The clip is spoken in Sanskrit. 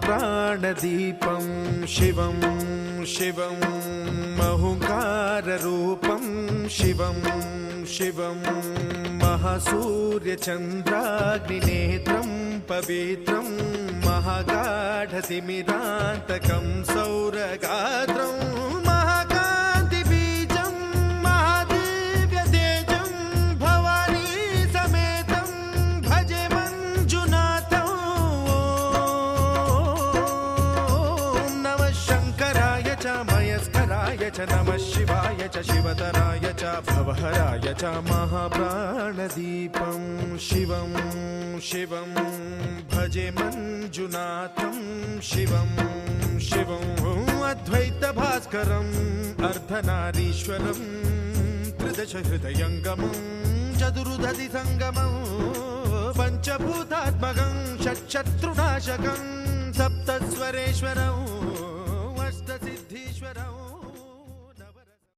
महाप्राणदीपं शिवं शिवं महुङ्काररूपं शिवं शिवं महासूर्यचन्द्राग्निनेत्रं पवित्रं महागाढतिमिरान्तकं सौरगात्रं महाकान्तिबीजं महादिव्यतेजं भवानी समेतं भजे मञ्जुनाथं। ॐ नमः शङ्कराय च मयस्कराय च नमः शिवाय च शिवतराय च भवहराय च महाप्राणदीपं शिवं शिवं भजे मञ्जुनाथं शिवं शिवं अद्वैतभास्करम् अर्धनारीश्वरं त्रिदशहृदयङ्गमं चतुर्दधिसङ्गमं पञ्चभूतात्मकं षट्शत्रुनाशकं सप्तस्वरेश्वरम्